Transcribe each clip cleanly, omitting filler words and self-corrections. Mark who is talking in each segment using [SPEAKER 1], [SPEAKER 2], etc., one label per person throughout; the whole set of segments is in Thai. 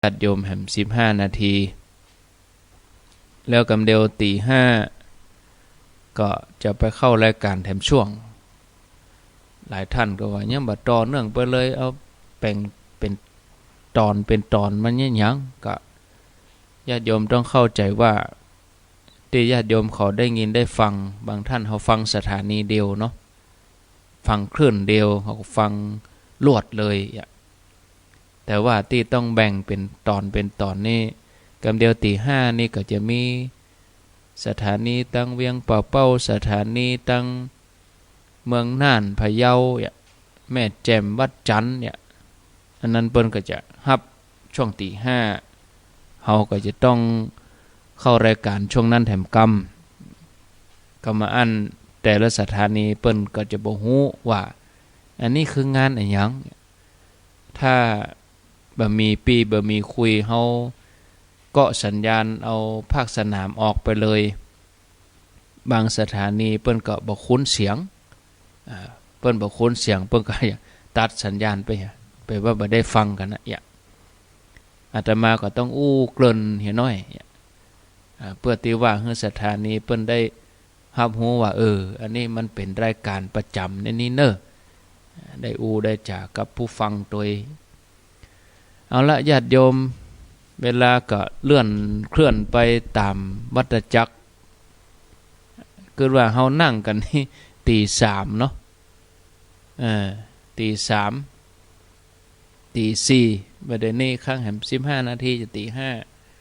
[SPEAKER 1] ญาติโยมแห่ม15 นาทีแล้วกำเดียวตี 5ก็จะไปเข้ารายการแถมช่วงหลายท่านก็ว่ายังบ่ต่อเนื่องไปเลยเอาแบ่งเป็นตอนมันยังก็ญาติโยมต้องเข้าใจว่าที่ญาติโยมเขาได้ยินได้ฟังบางท่านเขาฟังสถานีเดียวเนาะฟังคลื่นเดียวเขาฟังลวดเลยแต่ว่าที่ต้องแบ่งเป็นตอนนี้กำเดียวตี 5นี่ก็จะมีสถานีตั้งเวียงป่าเป้าสถานีตั้งเมืองน่านพะเยาแม่แจ่มวัดจันทร์อันนั้นเปิ้นก็จะฮับช่วงตี 5เฮาก็จะต้องเข้ารายการช่วงนั้นแถมกำมาอันแต่ละสถานีเปิ้นก็จะบ่ฮู้ว่าอันนี้คืองานอะไรหยังถ้าบ่มีคุยเฮาก็สัญญาณเอาภาคสนามออกไปเลยบางสถานีเปิ้นก็บ่คุ้นเสียงเปิ้นบ่คุ้นเสียงเปิ้นก็ตัดสัญญาณไปว่าบ่ได้ฟังกันนะอาตมาก็ต้องเกริ่นเหี่ยน้อยเพื่อที่ว่าให้สถานีเปิ้นได้รับรู้ว่าอันนี้มันเป็นรายการประจำในนี้เน้อได้ได้จากกับผู้ฟังตัวเอาละญาติโยมเวลาก็เคลื่อนไปตามวัฏจักรคือว่าเฮานั่งกันที่ตี 3เนาะตี 3ตี 4บัดนี้ข้างแหม15 นาทีจะตี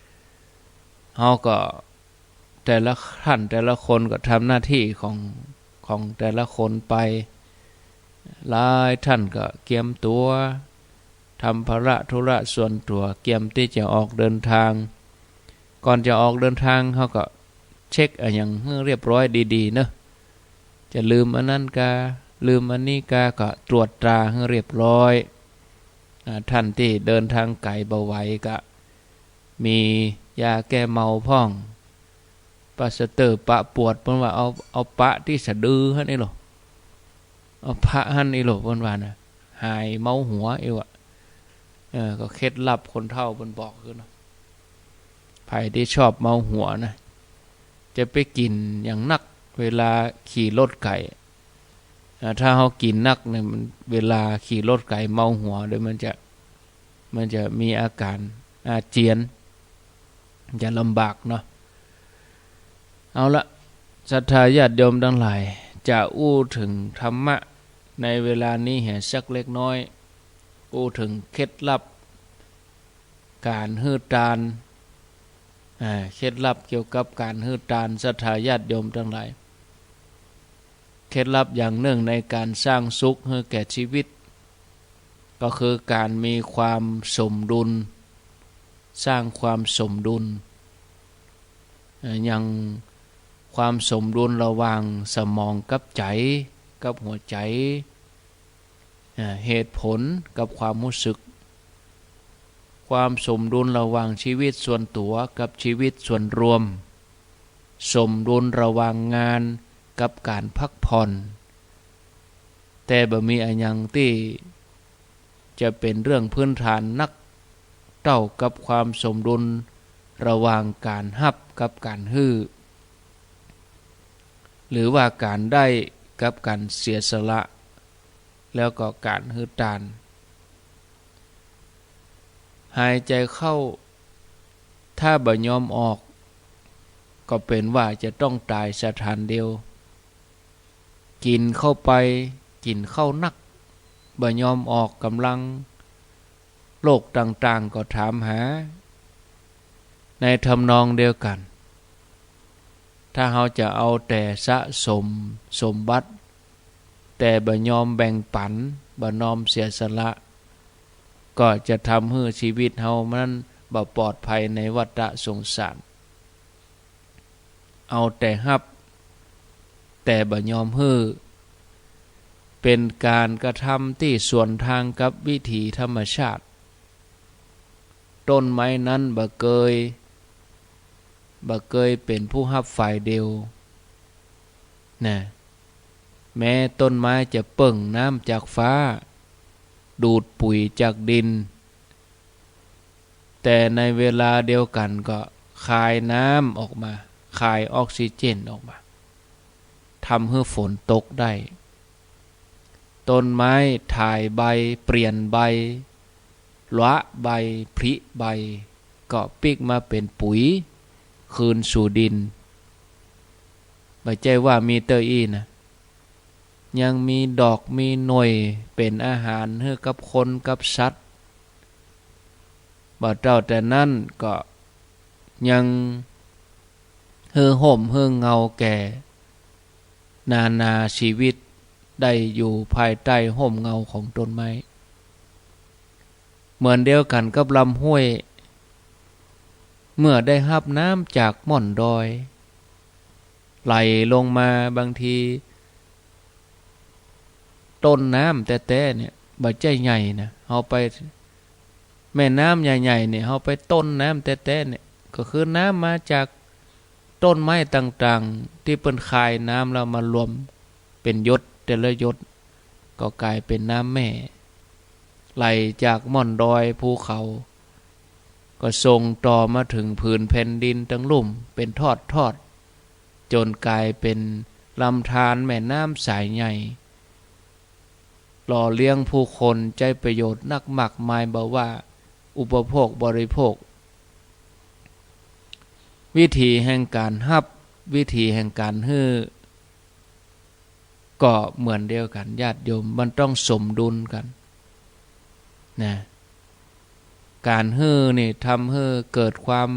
[SPEAKER 1] 5เฮาก็แต่ละท่านแต่ละคนก็ทำหน้าที่ของแต่ละคนไปหลายท่านก็เตรียมตัวทำภาระธุระส่วนตัวเตรียมที่จะออกเดินทางก่อนจะออกเดินทางเขาก็เช็คอย่างเรียบร้อยดีๆเนอะจะลืมอันนั้นลืมอันนี้ก็ตรวจตราให้เรียบร้อยท่านที่เดินทางไกลเบาไหวก็มียาแก้เมาพ่องปาสเตอร์ปะปวดเพิ่นว่าเอาปะที่สะดือหั่นนี่หรอเอาพระหั่นนี่หรอเพิ่นว่าน่ะหายเมาหัวก็เคล็ดลับคนเฒ่าเพิ่นบอกคือเนาะไผที่ชอบเมาหัวนะจะไปกินอย่างนักเวลาขี่รถไก่ถ้าเฮากินนักเนี่ยมันเวลาขี่รถไก่เมาหัวเดี๋ยวมันจะมีอาการอาเจียนจะลำบากเนาะเอาละศรัทธาญาติโยมทั้งหลายจะถึงธรรมะในเวลานี้แห่สักเล็กน้อยถึงเคล็ดลับการฮื้อตานเคล็ดลับเกี่ยวกับการฮื้อตานศรัทธาญาติโยมทั้งหลายเคล็ดลับอย่างหนึ่งในการสร้างสุขให้แก่ชีวิตก็คือการมีความสมดุลสร้างความสมดุลอย่างความสมดุลระหว่างสมองกับใจกับหัวใจเหตุผลกับความรู้สึกความสมดุลระหว่างชีวิตส่วนตัวกับชีวิตส่วนรวมสมดุลระหว่างงานกับการพักผ่อนแต่บ่มีอันยังที่จะเป็นเรื่องพื้นฐานนักเท่ากับความสมดุลระหว่างการรับกับการฮื้อหรือว่าการได้กับการเสียสละแล้วก็การฮื้อตานหายใจเข้าถ้าบ่ยอมออกก็เป็นว่าจะต้องตายสถานเดียวกินเข้าไปกินเข้านักบ่ยอมออกกำลังโรคต่างๆก็ถามหาในทำนองเดียวกันถ้าเราจะเอาแต่สะสมบัติแต่บ่ยอมแบ่งปันบ่ยอมเสียสละก็จะทำให้ชีวิตเรามันบ่ปลอดภัยในวัฏสงสารเอาแต่รับแต่บ่ยอมฮื้อเป็นการกระทำที่สวนทางกับวิถีธรรมชาติต้นไม้นั้นบ่เคยเป็นผู้รับฝ่ายเดียวนะแม้ต้นไม้จะเปิ่งน้ำจากฟ้าดูดปุ๋ยจากดิน แต่ในเวลาเดียวกันก็คายน้ำออกมาคายออกซิเจนออกมาทำให้ฝนตกได้ต้นไม้ถ่ายใบเปลี่ยนใบละใบผลิใบก็ปิกมาเป็นปุ๋ยคืนสู่ดินไม่ใช่ว่ามีเตออีนะยังมีดอกมีหน่วยเป็นอาหารให้กับคนกับสัตว์บ่เจ้าแต่นั้นก็ยังเฮือห่มเฮือเงาแก่นาชีวิตได้อยู่ภายใต้ห่มเงาของต้นไม้เหมือนเดียวกันกับลำห้วยเมื่อได้รับน้ำจากม่อนดอยไหลลงมาบางทีต้นน้ำแต่เนี่ยบ่ใจใหญ่นะเอาไปแม่น้ำใหญ่ๆเนี่ยเอาไปต้นน้ำแต่เนี่ยก็คือน้ำมาจากต้นไม้ต่างๆที่เป็นคายน้ำแล้วมารวมเป็นหยดแต่ละหยดก็กลายเป็นน้ำแม่ไหลจากม่อนดอยภูเขาก็ส่งต่อมาถึงผืนแผ่นดินทั้งลุ่มเป็นทอดจนกลายเป็นลำธารแม่น้ำสายใหญ่หล่อเลี้ยงผู้คนใจประโยชน์นักมากมายบ่ว่าอุปโภคบริโภควิธีแห่งการฮับวิธีแห่งการฮื้อก็เหมือนเดียวกันญาติโยมมันต้องสมดุลกันนะการฮื้อนี่ทำให้เกิดความ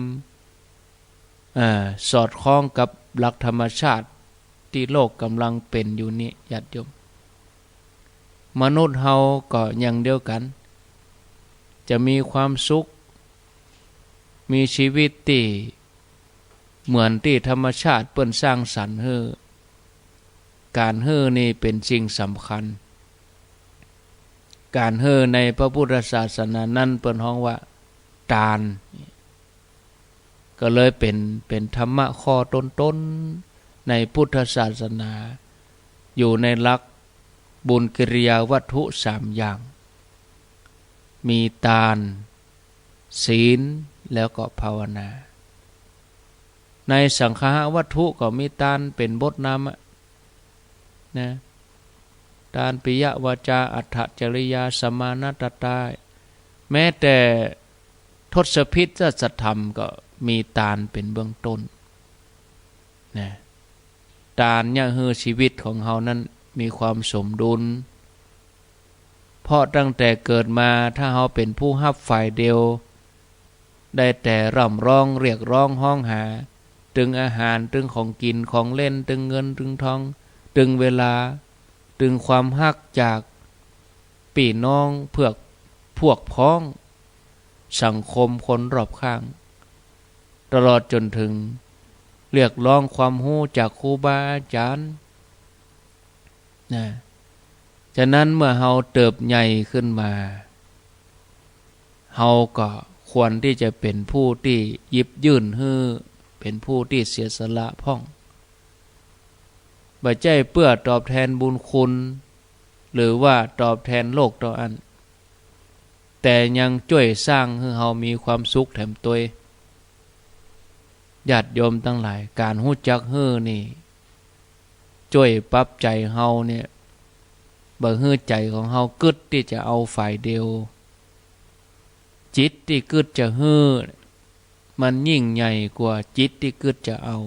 [SPEAKER 1] สอดคล้องกับหลักธรรมชาติที่โลกกำลังเป็นอยู่นี้ญาติโยมมนุษย์เฮาก็อย่างเดียวกันจะมีความสุขมีชีวิตที่เหมือนที่ธรรมชาติเปิ้นสร้างสรรค์ให้การเฮ้อนี่เป็นสิ่งสำคัญการเฮ้อในพระพุทธศาสนานั้นเปิ้นฮ้องว่าทานก็เลยเป็นธรรมะข้อต้นๆในพุทธศาสนาอยู่ในหลักบุญกิริยาวัตถุ3อย่างมีทานศีลแล้วก็ภาวนาในสังฆะวัตถุก็มีทานเป็นบทนำนะทานปิยวาจาอัฏฐจริยาสมานัตตาแม้แต่ทศพิธสัทธรรมก็มีทานเป็นเบื้องต้นนะทานเนี่ยคือชีวิตของเฮานั้นมีความสมดุลเพราะตั้งแต่เกิดมาถ้าเฮาเป็นผู้รับฝ่ายเดียวได้แต่ร่ำร้องเรียกร้องห้องหาตึงอาหารตึงของกินของเล่นตึงเงินตึงทองตึงเวลาตึงความฮักจากพี่น้องเพื่อพวกพ้องสังคมคนรอบข้างตลอดจนถึงเรียกร้องความรู้จากครูบาอาจารย์นะฉะนั้นเมื่อเฮาเติบใหญ่ขึ้นมาเฮาก็ควรที่จะเป็นผู้ที่หยิบยื่นให้เป็นผู้ที่เสียสละพ่องบ่ใช่เพื่อตอบแทนบุญคุณหรือว่าตอบแทนโลกต่ออันแต่ยังช่วยสร้างให้เฮามีความสุขแถมตัวญาติโยมทั้งหลายการรู้จักฮื้อนี่ช่วยปรับใจเฮาเนี่ยบ่ฮื้อใจของเฮากึดที่จะเอาฝ่ายเดียวจิตที่กึดจะฮื้อมันยิ่งใหญ่กว่าจิตที่กึดจะเอา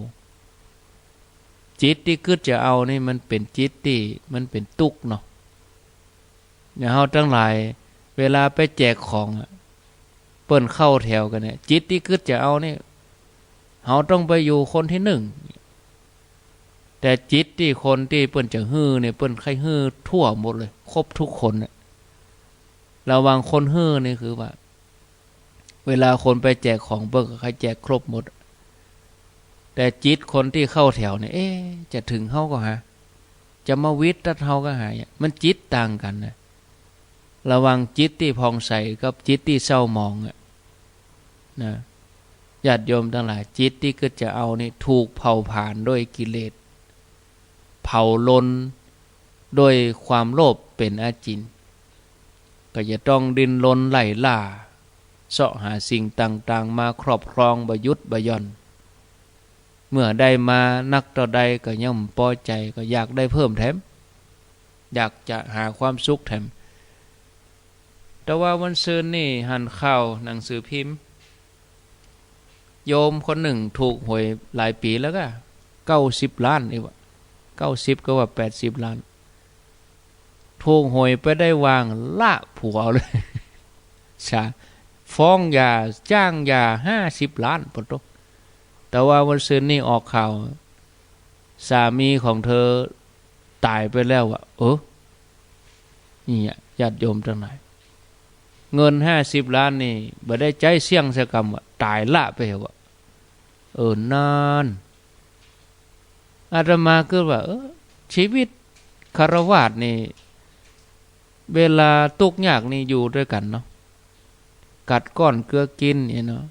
[SPEAKER 1] จิตที่กึดจะเอานี่มันเป็นจิตที่มันเป็นทุกข์เนาะเนี่ยเฮาทั้งหลายเวลาไปแจกของเปิ้นเข้าแถวกันเนี่ยจิตที่กึดจะเอานี่เฮาต้องไปอยู่คนที่1แต่จิตที่คนที่เปิ้นจะฮื้อเนี่ยเปิ้นใครฮื้อทั่วหมดเลยครบทุกคนน่ะระวังคนฮื้อนี่คือว่าเวลาคนไปแจกของเปิ้นก็ใครแจกครบหมดแต่จิตคนที่เข้าแถวเนี่ยจะถึงเฮาก็หาจะมาวิทย์ตัดเฮาก็หามันจิตต่างกันนะระวังจิตที่ผ่องใสกับจิตที่เศร้าหมองนะญาติโยมทั้งหลายจิตที่ก็จะเอานี่ถูกเผาผลาญด้วยกิเลสเผาลนด้วยความโลภเป็นอาจินก็จะต้องดิ้นรนไล่ล่า เสาะหาสิ่งต่างๆมาครอบครองบ่หยุดบ่หย่อนเมื่อได้มานักต่อใดก็ย่อมพอใจก็อยากได้เพิ่มแถมอยากจะหาความสุขแถมแต่ว่าวันซืนนี่หันข่าวหนังสือพิมพ์โยมคนหนึ่งถูกหวยหลายปีแล้วก็90 ล้านนี่วะ90ก็ว่า80 ล้านถูกหวยไปได้วางละผัวเลย ชาฟ้องยาจ้างยา50 ล้านปะโตแต่ว่าวันซืนนี่ออกข่าวสามีของเธอตายไปแล้วอะนี่ญาติโยมทั้งหลายเงิน50 ล้านนี่บ่ได้ใจเสี่ยงสักกรรมอะตายละไปเหรอนานอาตมาก็ว่าชีวิตคฤหัสถ์นี่เวลาทุกข์ยากนี่อยู่ด้วยกันเนาะกัดก้อนเกลือกินเนี่ยเนาะ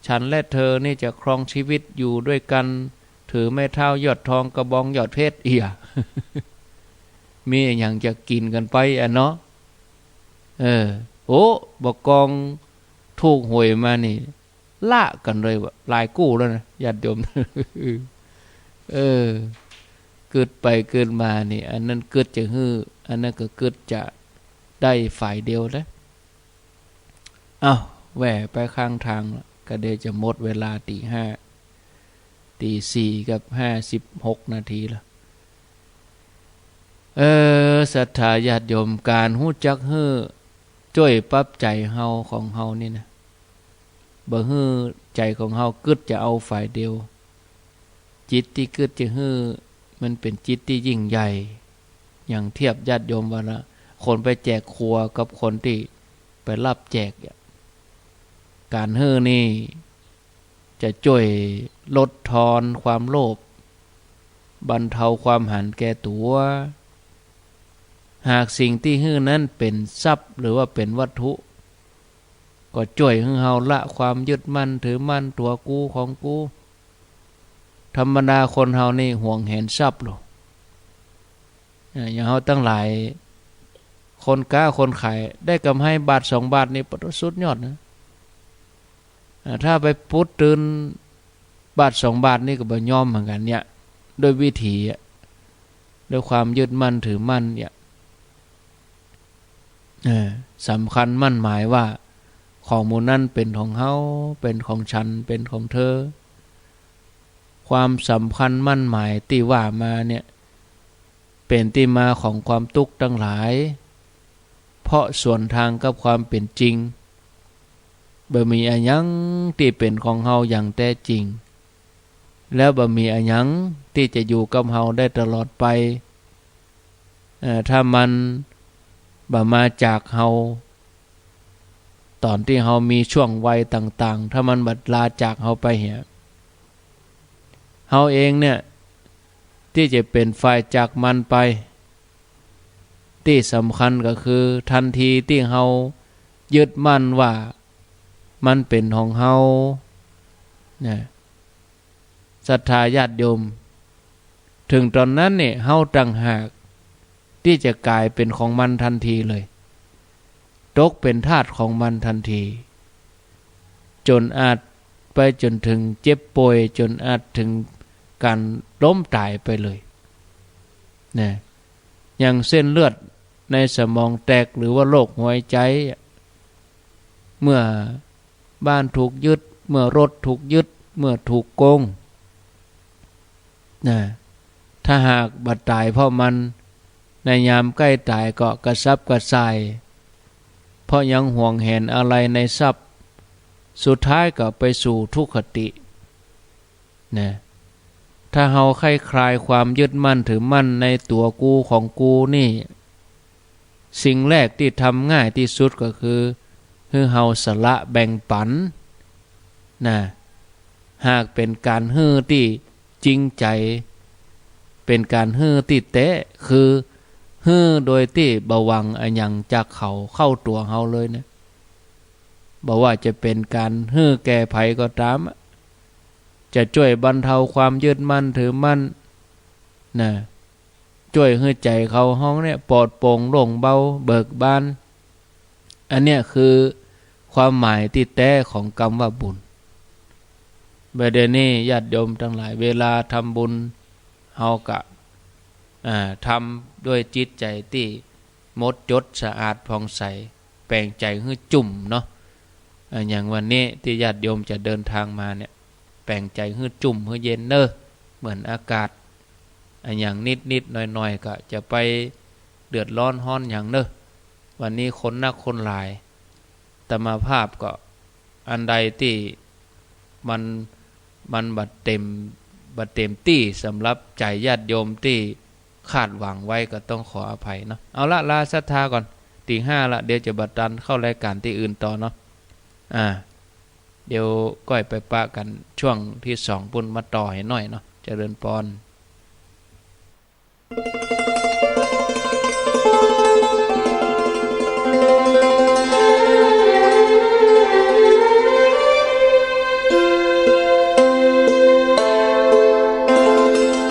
[SPEAKER 1] ฉันและเธอนี่จะครองชีวิตอยู่ด้วยกันถือไม้เท้ายอดทองกระบองยอดเพชรมีอย่างจะกินกันไปเนาะบอกกองถูกหวยมานี่ละกันเลยว่าลายกู้แล้วนะญาติโยมเกิดไปเกิดมานี่อันนั้นเกิดจะฮื้ออันนั้นก็เกิดจะได้ฝ่ายเดียวแล้วแหวไปข้างทางก็เดี๋ยวจะหมดเวลาตี 5 ตี 4 กับ 56 นาทีแล้วศรัทธาญาติโยมการฮู้จักฮื้อช่วยปรับใจเฮาของเฮานี่นะบ่ฮื้อใจของเฮากึดจะเอาฝ่ายเดียวจิตที่กึดจะฮื้อมันเป็นจิตที่ยิ่งใหญ่อย่างเทียบญาติโยมว่าละคนไปแจกครัวกับคนที่ไปรับแจกการฮื้อนี่จะช่วยลดทอนความโลภบรรเทาความหันแก่ตัวหากสิ่งที่ฮื้อนั้นเป็นทรัพย์หรือว่าเป็นวัตถุก็ช่วยให้เฮาละความยึดมั่นถือมั่นตัวกูของกูธรรมดาคนเฮานี่ห่วงเห็นทรัพย์หรออย่างเฮาตั้งหลายคนค้าคนขายได้กำไรบาท2 บาทนี่ประสุดยอดนะถ้าไปพุทธตื่นบาท2 บาทนี่ก็บ่ยอมเหมือนกันเนี่ยด้วยวิถีด้วยความยึดมั่นถือมั่นเนี่ยสำคัญมั่นหมายว่าของมูลนั้นเป็นของเฮาเป็นของฉันเป็นของเธอความสำคัญมั่นหมายที่ว่ามาเนี่ยเป็นที่มาของความทุกข์ทั้งหลายเพราะส่วนทางกับความเป็นจริงบ่มีอันยังที่เป็นของเฮาอย่างแท้จริงแล้วบ่มีอันยังที่จะอยู่กับเฮาได้ตลอดไปถ้ามันบ่มาจากเฮาตอนที่เฮามีช่วงวัยต่างๆถ้ามันบัดลาจากเฮาไปเหี่ยเฮาเองเนี่ยที่จะเป็นฝ่ายจากมันไปที่สำคัญก็คือทันทีที่เฮายึดมั่นว่ามันเป็นของเฮาศรัทธาญาติโยมถึงตอนนั้นเนี่ยเฮาต่างหากที่จะกลายเป็นของมันทันทีเลยตกเป็นทาสของมันทันทีจนอาจไปจนถึงเจ็บป่วยจนอาจถึงการล้มตายไปเลยอย่างเส้นเลือดในสมองแตกหรือว่าโรคหัวใจเมื่อบ้านถูกยึดเมื่อรถถูกยึดเมื่อถูกโกงถ้าหากบัดตายเพราะมันในยามใกล้ตายก็กระซับกระส่ายเพราะยังห่วงเห็นอะไรในทรัพย์สุดท้ายก็ไปสู่ทุกขติถ้าเฮาคลายความยึดมั่นถือมั่นในตัวกูของกูนี่สิ่งแรกที่ทำง่ายที่สุดก็คือเฮาสละแบ่งปันหากเป็นการฮื้อที่จริงใจเป็นการฮื้อที่เตะคือฮื้อโดยที่บ่หวังอันหยังจากเขาเข้าตัวเฮาเลยนะบ่ว่าจะเป็นการฮื้อแก้ภัยก็ตามจะช่วยบรรเทาความยึดมั่นถือมั่นช่วยให้ใจเขาห้องเนี่ยปลอดโปร่งโล่งเบาเบิกบานอันเนี้ยคือ ความหมายที่แท้ของคำว่าบุญประเดี๋ยวนี้ญาติโยมทั้งหลายเวลาทำบุญเฮากะทำด้วยจิตใจที่หมดจดสะอาดผ่องใสแปลงใจให้จุ่มเนาะอย่างวันนี้ที่ญาติโยมจะเดินทางมาเนี่ยแปลงใจให้จุ่มให้เย็นเนอะเหมือนอากาศอย่างนิดหน่อยก็จะไปเดือดร้อนฮ้อนอย่างเนอะวันนี้คนนักคนหลายตมาภาพก็อันใดที่มันบัดเต็มที่สำหรับใจญาติโยมที่คาดหวังไว้ก็ต้องขออภัยเนาะเอาละลาศรัทธาก่อนตีห้าละเดี๋ยวจะบัดดันเข้ารายการที่อื่นต่อเนาะเดี๋ยวก้อยไปปะกันช่วงที่2ปุ่นมาต่อให้หน่อยเนาะเจริญพร